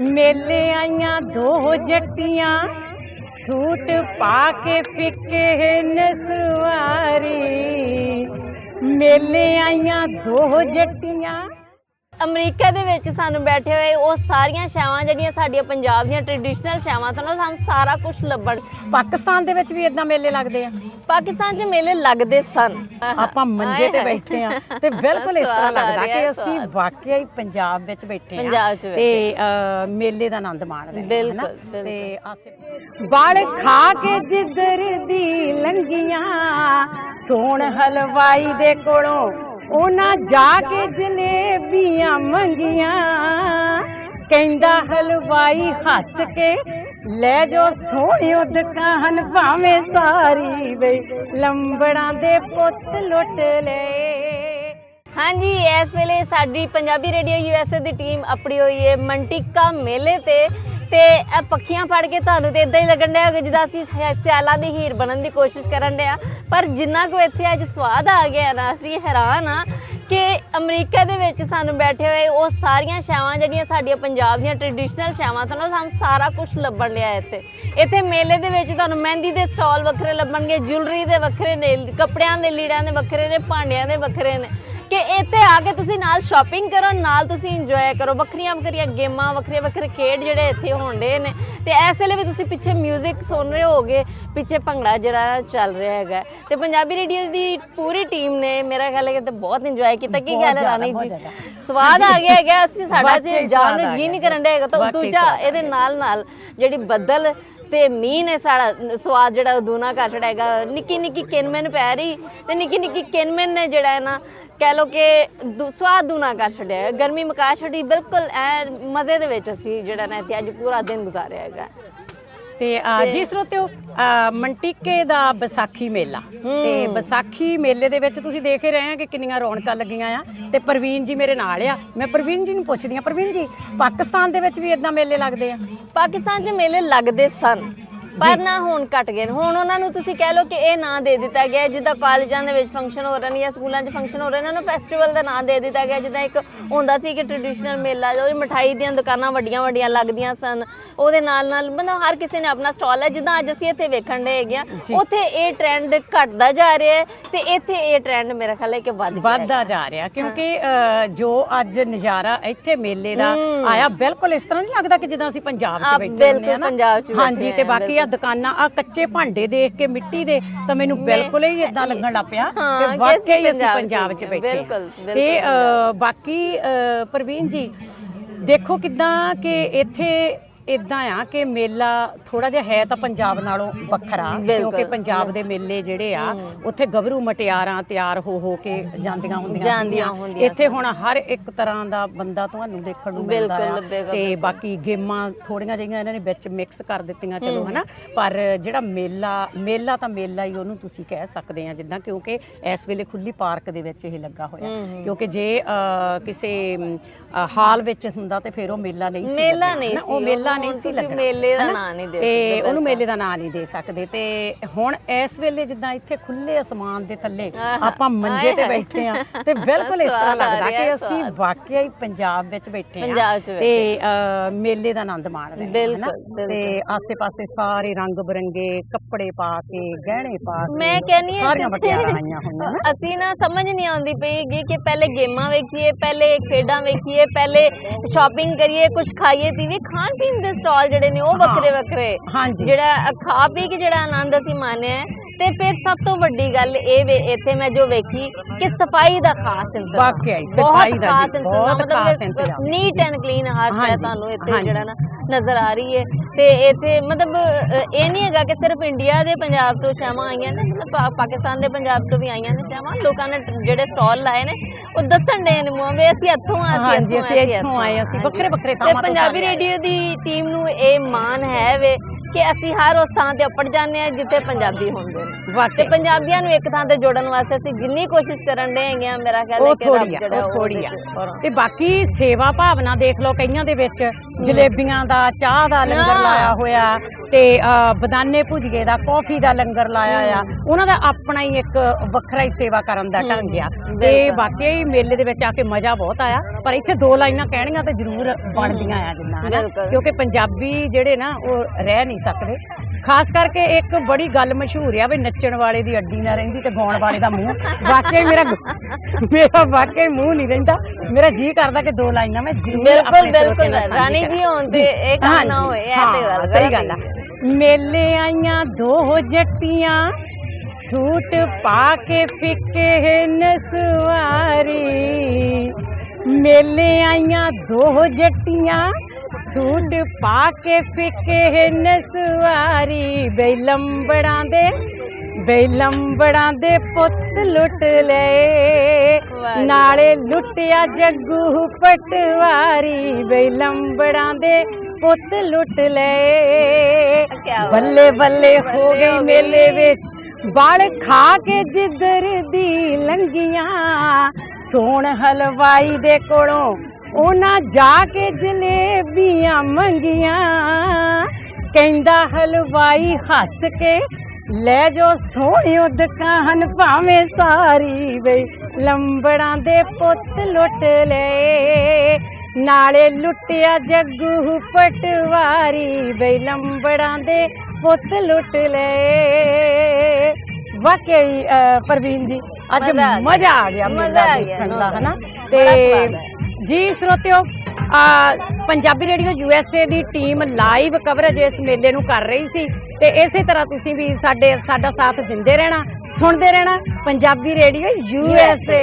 मेले आईयां दो जट्टियां सूट पाके फिके नसवारी। मेले आईयां दो जट्टियां। अमरीका ਦੇ ਵਿੱਚ ਸਾਨੂੰ ਬੈਠੇ ਹੋਏ ਉਹ ਸਾਰੀਆਂ ਸ਼ਾਵਾਂ ਜਿਹੜੀਆਂ ਸਾਡੀਆਂ ਪੰਜਾਬ ਦੀਆਂ ਟ੍ਰੈਡੀਸ਼ਨਲ ਸ਼ਾਵਾਂ ਸਾਨੂੰ ਸਾਰਾ ਕੁਝ ਲੱਭਣ। ਪਾਕਿਸਤਾਨ ਦੇ ਵਿੱਚ ਵੀ ਇਦਾਂ ਮੇਲੇ ਲੱਗਦੇ ਆ? ਪਾਕਿਸਤਾਨ 'ਚ ਮੇਲੇ ਲੱਗਦੇ ਸਨ। ਆਪਾਂ ਮੰਜੇ ਤੇ ਬੈਠੇ ਆ ਤੇ ਬਿਲਕੁਲ ਇਸ ਤਰ੍ਹਾਂ ਲੱਗਦਾ ਕਿ ਅਸੀਂ ਵਾਕਿਆ ਹੀ ਪੰਜਾਬ ਵਿੱਚ ਬੈਠੇ ਆ ਤੇ ਮੇਲੇ ਦਾ ਆਨੰਦ ਮਾਣ ਰਹੇ ਹਾਂ। ਬਿਲਕੁਲ ਤੇ ਬਾਲ ਖਾ ਕੇ ਜਿੱਧਰ ਦੀ ਲੰਗੀਆਂ ਸੋਣ ਹਲਵਾਈ ਦੇ ਕੋਲੋਂ ਉਹਨਾਂ ਜਾ ਕੇ ਜਲੇਬੀਆਂ ਮੰਗੀਆਂ। ਕਹਿੰਦਾ ਹਲਵਾਈ ਹੱਸ ਕੇ ਲੈ ਜੋ ਸੋਹਣਿਓ ਦੁਕਾਨ ਭਾਵੇਂ ਸਾਰੀ ਵੇ ਲੰਬੜਾਂ ਦੇ ਪੁੱਤ ਲੁੱਟ ਲਏ। ਹਾਂਜੀ, ਇਸ ਵੇਲੇ ਸਾਡੀ ਪੰਜਾਬੀ ਰੇਡੀਓ USA ਦੀ ਟੀਮ ਆਪਣੀ ਹੋਈ ਹੈ ਮੰਟਿਕਾ ਮੇਲੇ ਤੇ ਪੱਖੀਆਂ ਫੜ ਕੇ ਤੁਹਾਨੂੰ ਤੇ ਇਦਾਂ ਹੀ ਲੱਗਣ ਡਿਆ ਕਿ ਜਿੱਦਾਂ ਅਸੀਂ ਸਿਆਲਾਂ ਦੀ ਹੀਰ ਬਣਨ ਦੀ ਕੋਸ਼ਿਸ਼ ਕਰਨ ਡਿਆ। ਪਰ ਜਿੰਨਾ ਕੁ ਇੱਥੇ ਅੱਜ ਸਵਾਦ ਆ ਗਿਆ ਨਾ, ਅਸੀਂ ਹੈਰਾਨ ਆ ਕਿ ਅਮਰੀਕਾ ਦੇ ਵਿੱਚ ਸਾਨੂੰ ਬੈਠੇ ਹੋਏ ਉਹ ਸਾਰੀਆਂ ਸ਼ਾਵਾਂ ਜਿਹੜੀਆਂ ਸਾਡੀਆਂ ਪੰਜਾਬ ਦੀਆਂ ਟ੍ਰੈਡੀਸ਼ਨਲ ਸ਼ਾਵਾਂ ਸਾਨੂੰ ਸਾਰਾ ਕੁਝ ਲੱਭਣ ਲਿਆ। ਇੱਥੇ ਮੇਲੇ ਦੇ ਵਿੱਚ ਤੁਹਾਨੂੰ ਮਹਿੰਦੀ ਦੇ ਸਟਾਲ ਵੱਖਰੇ ਲੱਭਣਗੇ, ਜੁਐਲਰੀ ਦੇ ਵੱਖਰੇ ਨੇ, ਕੱਪੜਿਆਂ ਦੇ ਲੀੜਿਆਂ ਦੇ ਵੱਖਰੇ ਨੇ, ਭਾਂਡਿਆਂ ਦੇ ਵੱਖਰੇ ਨੇ ਕਿ ਇੱਥੇ ਆ ਕੇ ਤੁਸੀਂ ਨਾਲ ਸ਼ਾਪਿੰਗ ਕਰੋ, ਨਾਲ ਤੁਸੀਂ ਇੰਜੋਏ ਕਰੋ। ਵੱਖਰੀਆਂ ਗੇਮਾਂ, ਵੱਖਰੇ ਖੇਡ ਜਿਹੜੇ ਇੱਥੇ ਹੋਣਦੇ ਨੇ। ਤੇ ਇਸ ਵੇਲੇ ਵੀ ਤੁਸੀਂ ਪਿੱਛੇ ਮਿਊਜ਼ਿਕ ਸੁਣ ਰਹੇ ਹੋਗੇ, ਪਿੱਛੇ ਭੰਗੜਾ ਜਿਹੜਾ ਚੱਲ ਰਿਹਾ ਹੈਗਾ। ਤੇ ਪੰਜਾਬੀ ਰੇਡੀਓ ਦੀ ਪੂਰੀ ਟੀਮ ਨੇ ਮੇਰਾ ਖਿਆਲ ਹੈ ਕਿ ਬਹੁਤ ਇੰਜੋਏ ਕੀਤਾ। ਕੀ ਗੱਲ ਰਾਣੀ ਜੀ, ਸਵਾਦ ਆ ਗਿਆ ਹੈਗਾ। ਅਸੀਂ ਸਾਡਾ ਜਾਨ ਨੂੰ ਜੀ ਨਹੀਂ ਕਰਨ ਡਿਆ ਹੈਗਾ। ਤਾਂ ਦੂਜਾ ਇਹਦੇ ਨਾਲ ਜਿਹੜੀ ਬੱਦਲ ਤੇ ਮੀਂਹ ਨੇ ਸਾਡਾ ਸਵਾਦ ਜਿਹੜਾ ਦੂਣਾ ਘੱਟ ਹੈਗਾ। ਨਿੱਕੀ ਕਿਨਮਿਨ ਪੈ ਰਹੀ ਤੇ ਨਿੱਕੀ ਕਿਨਮਿਨ ਨੇ ਜਿਹੜਾ ਹੈ ਨਾ कह लो कि स्वाद दूना कर छड़िया, गर्मी मुका छड़ी। बिल्कुल ऐ मज़े दे विच असीं जिहड़ा ना इत्थे अज पूरा दिन गुजारिया हैगा। ਤੇ ਜੀ ਸਰੋਤਿਓ, ਮੰਟਿਕੇ ਦਾ ਵਿਸਾਖੀ ਮੇਲਾ ਤੇ ਵਿਸਾਖੀ ਮੇਲੇ ਦੇ ਵਿੱਚ ਤੁਸੀਂ ਦੇਖ ਹੀ ਰਹੇ ਆ ਕਿ ਕਿੰਨੀਆਂ ਰੌਣਕਾਂ ਲੱਗੀਆਂ ਆ। ਤੇ ਪ੍ਰਵੀਨ ਜੀ ਮੇਰੇ ਨਾਲ ਆ, ਮੈਂ ਪ੍ਰਵੀਨ ਜੀ ਨੂੰ ਪੁੱਛਦੀ ਆ। ਪ੍ਰਵੀਨ ਜੀ, ਪਾਕਿਸਤਾਨ ਦੇ ਵਿੱਚ ਵੀ ਇਦਾਂ ਮੇਲੇ ਲੱਗਦੇ ਆ? ਪਾਕਿਸਤਾਨ 'ਚ ਮੇਲੇ ਲੱਗਦੇ ਸਨ ਪਰ ਨਾ ਹੁਣ ਘਟ ਗਏ। ਹੁਣ ਉਹਨਾਂ ਨੂੰ ਤੁਸੀਂ ਕਹਿ ਲਓ ਕਿ ਇਹ ਨਾਂ ਦੇ ਦਿੱਤਾ ਗਿਆ, ਜਿੱਦਾਂ ਕਾਲਜਾਂ ਦੇ ਵਿੱਚ ਫੰਕਸ਼ਨ ਹੋ ਰਹੇ ਨੇ ਜਾਂ ਸਕੂਲਾਂ 'ਚ ਫੰਕਸ਼ਨ ਹੋ ਰਹੇ ਨੇ, ਉਹਨਾਂ ਨੂੰ ਫੈਸਟੀਵਲ ਦਾ ਨਾਂ ਦੇ ਦਿੱਤਾ ਗਿਆ। ਜਿੱਦਾਂ ਇੱਕ ਹੁੰਦਾ ਸੀ ਕਿ ਟ੍ਰੈਡੀਸ਼ਨਲ ਮੇਲਾ, ਜੋ ਮਿਠਾਈ ਦੀਆਂ ਦੁਕਾਨਾਂ ਵੱਡੀਆਂ ਲੱਗਦੀਆਂ ਸਨ, ਉਹਦੇ ਨਾਲ ਮਤਲਬ ਹਰ ਕਿਸੇ ਨੇ ਆਪਣਾ ਸਟਾਲ ਹੈ। ਜਿੱਦਾਂ ਅੱਜ ਅਸੀਂ ਇੱਥੇ ਵੇਖਣ ਦੇ ਹੈਗੇ ਆ, ਉੱਥੇ ਇਹ ਟ੍ਰੈਂਡ ਘਟਦਾ ਜਾ ਰਿਹਾ ਹੈ ਤੇ ਇੱਥੇ ਇਹ ਟ੍ਰੈਂਡ ਮੇਰਾ ਖਿਆਲ ਹੈ ਕਿ ਵੱਧਦਾ ਜਾ ਰਿਹਾ। ਕਿਉਂਕਿ ਜੋ ਅੱਜ ਨਜ਼ਾਰਾ ਇੱਥੇ ਮੇਲੇ ਦਾ ਆਇਆ, ਬਿਲਕੁਲ ਇਸ ਤਰ੍ਹਾਂ ਨਹੀਂ ਲੱਗਦਾ ਕਿ ਜਿੱਦਾਂ ਅਸੀਂ ਪੰਜਾਬ 'ਚ ਬੈਠੇ ਹੁੰਦੇ ਆ ਨਾ। ਹਾਂਜੀ, ਤੇ ਬਾਕੀ ਦੁਕਾਨਾਂ ਆ ਕੱਚੇ ਭਾਂਡੇ ਦੇਖ ਕੇ ਮਿੱਟੀ ਦੇ ਤਾਂ ਮੈਨੂੰ ਬਿਲਕੁਲ ਹੀ ਇਦਾਂ ਲੱਗਣ ਲੱਗ ਪਿਆ ਕਿ ਵਾਕਈ ਹੀ ਅਸੀਂ ਪੰਜਾਬ 'ਚ ਬੈਠੇ ਹਾਂ। ਤੇ ਬਾਕੀ ਪ੍ਰਵੀਨ ਜੀ ਦੇਖੋ ਕਿੱਦਾਂ ਕਿ ਇੱਥੇ ਇਦਾਂ ਆ ਕਿ ਮੇਲਾ ਥੋੜਾ ਜਿਹਾ ਹੈ ਤਾਂ ਪੰਜਾਬ ਨਾਲੋਂ ਵੱਖਰਾ, ਕਿਉਂਕਿ ਪੰਜਾਬ ਦੇ ਮੇਲੇ ਜਿਹੜੇ ਆ ਉੱਥੇ ਗੱਭਰੂ ਮਟਿਆਰਾਂ ਤਿਆਰ ਹੋ ਕੇ ਜਾਂਦੀਆਂ ਹੁੰਦੀਆਂ। ਇੱਥੇ ਹੁਣ ਹਰ ਇੱਕ ਤਰ੍ਹਾਂ ਦਾ ਬੰਦਾ ਤੁਹਾਨੂੰ ਦੇਖਣ ਨੂੰ ਮਿਲਦਾ ਆ। ਤੇ ਬਾਕੀ ਗੇਮਾਂ ਥੋੜੀਆਂ ਜਿਹੀਆਂ ਇਹਨਾਂ ਨੇ ਵਿੱਚ ਮਿਕਸ ਕਰ ਦਿੱਤੀਆਂ, ਚਲੋ ਹਨਾ। ਪਰ ਜਿਹੜਾ ਮੇਲਾ ਤਾਂ ਮੇਲਾ ਹੀ ਉਹਨੂੰ ਤੁਸੀਂ ਕਹਿ ਸਕਦੇ ਆ, ਜਿੱਦਾਂ ਕਿਉਂਕਿ ਇਸ ਵੇਲੇ ਖੁੱਲੀ ਪਾਰਕ ਦੇ ਵਿੱਚ ਇਹ ਲੱਗਾ ਹੋਇਆ। ਕਿਉਂਕਿ ਜੇ ਕਿਸੇ ਹਾਲ ਵਿੱਚ ਹੁੰਦਾ ਤੇ ਫਿਰ ਉਹ ਮੇਲਾ ਨਹੀਂ ਸੀ, ਉਹ ਮੇਲਾ ਨਹੀਂ ਸੀ ਲੱਗਣਾ, ਮੇਲੇ ਦਾ ਨਾਂ ਨਹੀਂ ਦੇ ਤੇ ਉਹਨੂੰ ਮੇਲੇ ਦਾ ਨਾਂ ਨਹੀਂ ਦੇ ਸਕਦੇ। ਤੇ ਹੁਣ ਇਸ ਵੇਲੇ ਜਿੱਦਾਂ ਇੱਥੇ ਖੁੱਲੇ ਅਸਮਾਨ ਦੇ ਥੱਲੇ ਆਪਾਂ ਮੰਜੇ ਤੇ ਬੈਠੇ ਆ ਤੇ ਬਿਲਕੁਲ ਇਸ ਤਰ੍ਹਾਂ ਲੱਗਦਾ ਕਿ ਅਸੀਂ ਵਾਕਿਆ ਹੀ ਪੰਜਾਬ ਵਿੱਚ ਬੈਠੇ ਆ ਤੇ ਮੇਲੇ ਦਾ ਆਨੰਦ ਮਾਣ ਰਹੇ ਹਾਂ। ਤੇ ਆਸੇ-ਪਾਸੇ ਸਾਰੇ ਰੰਗ ਬਰੰਗੇ ਕੱਪੜੇ ਪਾ ਕੇ, ਗਹਿਣੇ ਪਾ ਕੇ, ਮੈਂ ਕਹਿੰਦੀ ਸਾਰੀਆਂ ਵਟਿਆਰਾਂ ਆਈਆਂ ਹੋਈਆਂ। ਅਸੀਂ ਨਾ ਸਮਝ ਨਹੀਂ ਆਉਂਦੀ ਪਈ ਕਿ ਪਹਿਲੇ ਗੇਮਾਂ ਵੇਖੀਏ, ਪਹਿਲੇ ਖੇਡਾਂ ਵੇਖੀਏ, ਪਹਿਲੇ ਸ਼ਾਪਿੰਗ ਕਰੀਏ, ਕੁਝ ਖਾਈਏ ਪੀਈਏ। ਖਾਣ ਪੀਣ ਦੇ ਸਟਾਲ ਜਿਹੜੇ ਨੇ ਉਹ ਵੱਖਰੇ ਜਿਹੜਾ ਖਾ ਪੀ ਕੇ ਜਿਹੜਾ ਆਨੰਦ ਅਸੀਂ ਮਾਣਿਆ। ਤੇ ਫਿਰ ਸਭ ਤੋਂ ਵੱਡੀ ਗੱਲ ਇਹ ਵੇ ਇੱਥੇ ਮੈਂ ਜੋ ਵੇਖੀ ਕਿ ਸਫਾਈ ਦਾ ਖਾਸ ਇੰਤਜ਼ਾਮ, ਵਾਕਿਆ ਸਫਾਈ ਦਾ ਬਹੁਤ ਖਾਸ ਇੰਤਜ਼ਾਮ, ਨੀਟ ਐਂਡ ਕਲੀਨ ਹਰ ਸ਼ੈ ਤੁਹਾਨੂੰ ਇੱਥੇ ਜਿਹੜਾ ਨਾ ਨਜ਼ਰ ਆ ਰਹੀ ਹੈ। ਤੇ ਇੱਥੇ ਮਤਲਬ ਇਹ ਨਹੀਂ ਹੈਗਾ ਕਿ ਸਿਰਫ ਇੰਡੀਆ ਦੇ ਪੰਜਾਬ ਤੋਂ ਸ਼ਾਵਾਂ ਆਈਆਂ ਨੇ, ਮਤਲਬ ਪਾਕਿਸਤਾਨ ਦੇ ਪੰਜਾਬ ਤੋਂ ਵੀ ਆਈਆਂ ਨੇ ਸ਼ਾਵਾਂ। ਲੋਕਾਂ ਨੇ ਜਿਹੜੇ ਸਟਾਲ ਲਾਏ ਨੇ ਉਹ ਦੱਸਣ ਦੇ ਨੇ ਮੂੰਹ ਵੇ ਅਸੀਂ ਇੱਥੋਂ ਆ, ਅਸੀਂ ਇੱਥੋਂ ਆਏ, ਅਸੀਂ ਵੱਖਰੇ ਥਾਵਾਂ ਤੋਂ। ਪੰਜਾਬੀ ਰੇਡੀਓ ਦੀ ਟੀਮ ਨੂੰ ਇਹ ਮਾਣ ਹੈ ਵੇ ਕਿ ਅਸੀਂ ਹਰ ਉਸ ਥਾਂ ਤੇ ਅੱਪੜ ਜਾਂਦੇ ਹਾਂ ਜਿੱਥੇ ਪੰਜਾਬੀ ਹੁੰਦੇ ਨੇ। ਤੇ ਪੰਜਾਬੀਆਂ ਨੂੰ ਇੱਕ ਥਾਂ ਤੇ ਜੋੜਨ ਵਾਸਤੇ ਅਸੀਂ ਜਿੰਨੀ ਕੋਸ਼ਿਸ਼ ਕਰਨ ਦੇ ਹੈਗੇ ਆ, ਮੇਰਾ ਖਿਆਲ ਹੈ ਕਿ ਥੋੜੀ ਆ। ਤੇ ਬਾਕੀ ਸੇਵਾ ਭਾਵਨਾ ਦੇਖ ਲਓ, ਕਈਆਂ ਦੇ ਵਿੱਚ ਜਲੇਬੀਆਂ ਦਾ, ਚਾਹ ਦਾ ਲੰਗਰ ਲਾਇਆ ਹੋਇਆ, ਤੇ ਬਦਾਨੇ ਭੁਜੀਏ ਦਾ, ਕੌਫੀ ਦਾ ਲੰਗਰ ਲਾਇਆ ਆ। ਉਹਨਾਂ ਦਾ ਆਪਣਾ ਹੀ ਇੱਕ ਵੱਖਰਾ ਹੀ ਸੇਵਾ ਕਰਨ ਦਾ ਢੰਗ ਆ ਤੇ ਵਾਕਈ ਮੇਲੇ ਦੇ ਵਿੱਚ ਆ ਕੇ ਮਜ਼ਾ ਬਹੁਤ ਆਇਆ। ਪਰ ਇੱਥੇ 2 ਲਾਈਨਾਂ ਕਹਿਣੀਆਂ ਤੇ ਜ਼ਰੂਰ ਬਣਦੀਆਂ ਆ ਜਿੰਨਾ ਹਨਾ, ਕਿਉਂਕਿ ਪੰਜਾਬੀ ਜਿਹੜੇ ਨਾ ਉਹ ਰਹਿ ਨਹੀਂ ਸਕਦੇ। ਖਾਸ ਕਰਕੇ ਇੱਕ ਬੜੀ ਗੱਲ ਮਸ਼ਹੂਰ ਆ ਵੀ ਨੱਚਣ ਵਾਲੇ ਦੀ ਅੱਡੀ ਨਾ ਰਹਿੰਦੀ ਤੇ ਗਾਉਣ ਵਾਲੇ ਦਾ ਮੂੰਹ। ਵਾਕਈ ਮੇਰਾ ਵਾਕਈ ਮੂੰਹ ਨਹੀਂ ਰਹਿੰਦਾ। ਮੇਰਾ ਜੀ ਕਰਦਾ ਕਿ 2 ਲਾਈਨਾਂ ਮੈਂ ਜ਼ਰੂਰ ਬਿਲਕੁਲ ਰਾਣੀ ਜੀ ਹੋਣ ਤੇ ਇਹ ਕੰਮ ਨਾ ਹੋਏ। ਇਹ ਤੇ ਗੱਲ ਸਹੀ ਗੱਲ ਆ। ਮੇਲੇ ਆਈਆਂ 2 ਜੱਟੀਆਂ, ਸੂਟ ਪਾ ਕੇ ਫਿੱਕੇ ਨਸਵਾਰੀ। ਮੇਲੇ ਆਈਆਂ 2 ਜੱਟੀਆਂ, ਸੂਟ ਪਾ ਕੇ ਫਿੱਕੇ ਨਸਵਾਰੀ। ਬੇਲੰਬੜਾਂ ਦੇ ਪੁੱਤ ਲੁੱਟ ਲਏ, ਨਾਲੇ ਲੁੱਟਿਆ ਜੱਗੂ ਪਟਵਾਰੀ। ਬੇਲੰਬੜਾਂ ਦੇ ਪੁੱਤ ਲੁੱਟ ਲਏ, ਬੱਲੇ ਬੱਲੇ ਹੋ ਗਈ ਮੇਲੇ ਵਿੱਚ ਬਾਲ ਖਾ ਕੇ ਜਿੱਧਰ ਦੀ ਲੰਗੀਆਂ। ਸੋਣ ਹਲਵਾਈ ਦੇ ਕੋਲੋਂ ਉਹਨਾਂ ਜਾ ਕੇ ਜਲੇਬੀਆਂ ਮੰਗੀਆਂ। ਕਹਿੰਦਾ ਹਲਵਾਈ ਹੱਸ ਕੇ ਲੈ ਜੋ ਸੋਹਣਿਓ ਦੁਕਾਨ ਭਾਵੇਂ ਸਾਰੀ। ਬਈ ਲੰਬੜਾਂ ਦੇ ਪੁੱਤ ਲੁੱਟ ਲਏ, ਨਾਲੇ ਲੁੱਟਿਆ ਜੱਗੂ ਪਟਵਾਰੀ। ਬਈ ਲੰਬੜਾਂ ਦੇ ਪੁੱਤ ਲੁੱਟ ਲਏ। ਵਾਕਈ ਪ੍ਰਵੀਨ ਜੀ ਅੱਜ ਮਜ਼ਾ ਆ ਗਿਆ ਮੇਲਾ ਦੇਖਣ ਦਾ ਹਨਾ। ਤੇ ਜੀ ਸਰੋਤਿਓ, ਪੰਜਾਬੀ ਰੇਡੀਓ USA ਦੀ ਟੀਮ ਲਾਈਵ ਕਵਰੇਜ ਇਸ ਮੇਲੇ ਨੂੰ ਕਰ ਰਹੀ ਸੀ ਤੇ ਇਸੇ ਤਰ੍ਹਾਂ ਤੁਸੀਂ ਵੀ ਸਾਡਾ ਸਾਥ ਦਿੰਦੇ ਰਹਿਣਾ, ਸੁਣਦੇ ਰਹਿਣਾ ਪੰਜਾਬੀ ਰੇਡੀਓ USA।